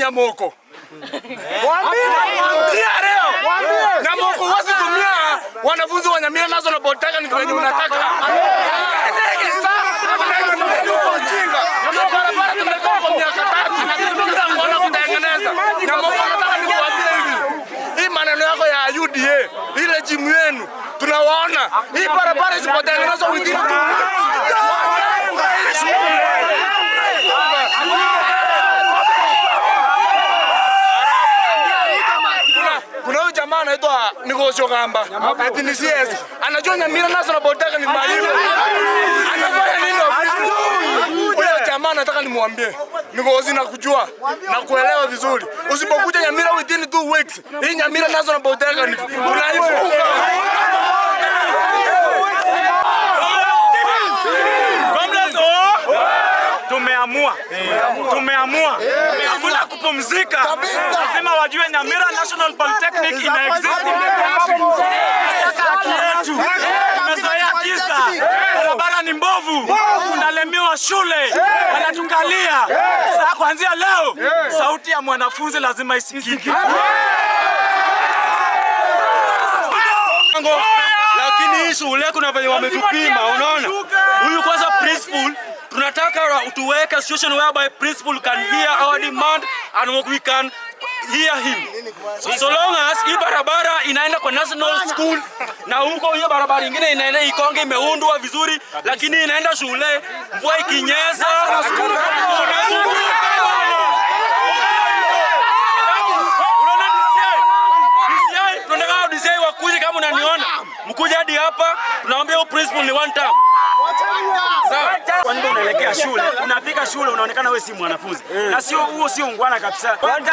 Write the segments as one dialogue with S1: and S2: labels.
S1: Nyamoko. Waambie leo. Nyamoko wasitumia wanafunzi wa Nyamira National Polytechnic wenye unataka. Barabara tumekuwa kwa miaka 3 bila kuona kutengeneza. Nyamoko nataka nikuambie hivi. Hii maneno yako ya UDA, ile jimu yenu tunawaona. Hii barabara isipotengenezwa within 2 months. Kuna jamaa anaitwa Nigosho Gamba. Ati ni CS. Anajua Nyamira National Polytechnic mwalimu. Anafanya nini? Huyo jamaa nataka nimwambie. Nigozi na kujua na kuelewa vizuri. Usipokuja Nyamira within 2 weeks, hii Nyamira National Polytechnic unaifunga. Tumeamua hakuna kupumzika. Lazima wajue Nyamira National Polytechnic ina exist yetu. Tumezoea kisa barabara ni mbovu, tunalemewa shule, wanatukalia. Sasa kuanzia leo sauti ya mwanafunzi lazima isikike. Lakini hii shule kuna venye wametupima, unaona? Huyu kwanza principal tunataka tuweke situation whereby principal can hear our demand and we can hear him. So long as hii barabara inaenda kwa national school na huko hiyo barabara nyingine inaenda Ikonge imeundwa vizuri, lakini inaenda shule mvua ikinyesha wakuje kama unaniona mkuje hadi hapa, tunaambia huyo principal ni one time. Sawa? Kwa nini unaelekea shule? Unafika shule unaonekana wewe si mwanafunzi. Na sio huo sio ungwana kabisa. One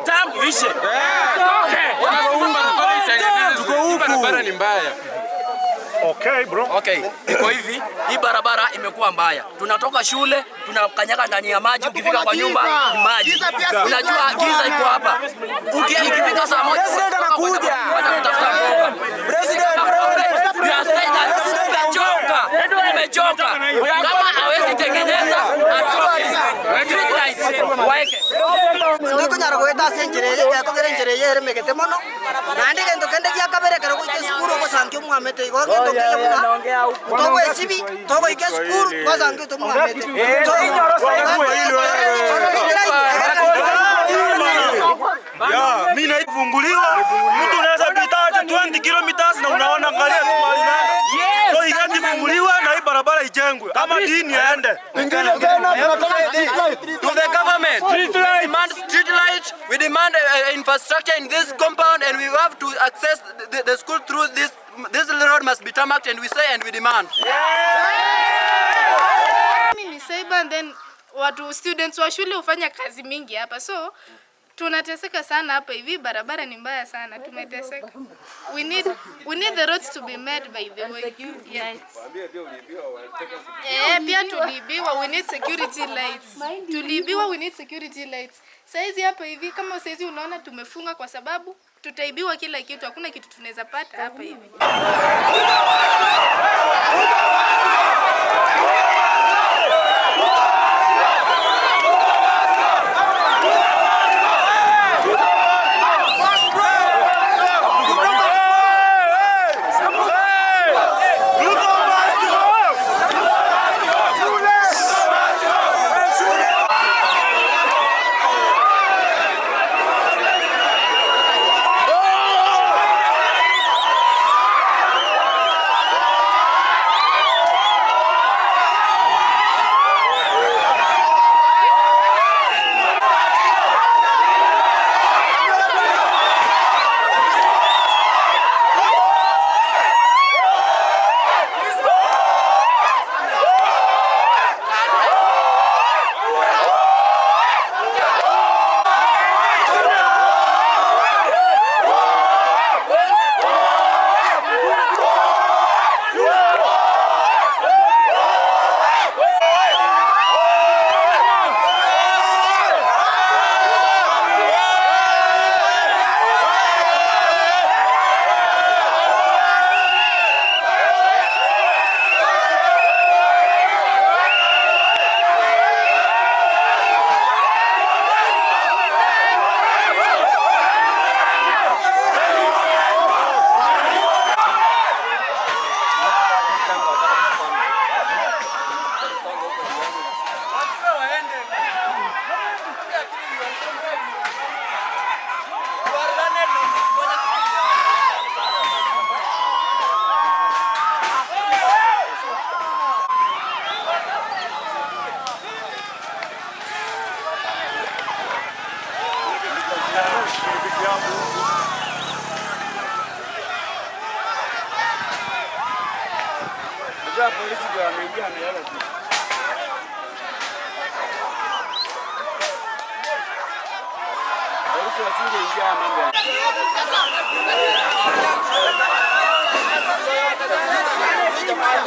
S1: time ishe. Tuko huku. Barabara ni mbaya.
S2: Okay bro.
S3: Okay. Iko hivi, hii barabara imekuwa mbaya. Tunatoka shule, tunakanyaga ndani ya maji, ukifika kwa nyumba ni maji. Unajua giza iko hapa. Ukifika saa moja anakuja. Wanatafuta mboga. President umechoka. Kama hawezi tengeneza atoke. Street lights waeke.
S4: Ndiko nyaragweta senjereye yakogere njereye megete mono. Nandi gendo kende kya kabere karo ko skuru ko sankyo muhamete ko gendo kya muna. Togo esibi, togo ike skuru ko sankyo to muhamete.
S2: Ya, mimi naifunguliwa. Mtu unaweza pita 20 kilometers na unaona angalia tu mali nani. So ikatifunguliwa na hii barabara ijengwe. Kama dini aende.
S3: To the government, we demand street light, we demand infrastructure in this compound, and we have to access the school through this road must be tarmacked, and we say and we demand.
S5: Mimi ni Saiba, then watu students wa shule hufanya kazi mingi hapa, so tunateseka sana hapa hivi, barabara ni mbaya sana, tumeteseka. We need the roads to be made by the way. Yes. Pia tulibiwa, we need security lights. Tulibiwa, we need security lights. Saizi hapa hivi kama saizi unaona tumefunga kwa sababu tutaibiwa kila kitu, hakuna kitu tunaweza pata hapa hivi.
S2: Unajua polisi ndio wameingia na yale. Polisi wasingeingia mambo ya. Jamani.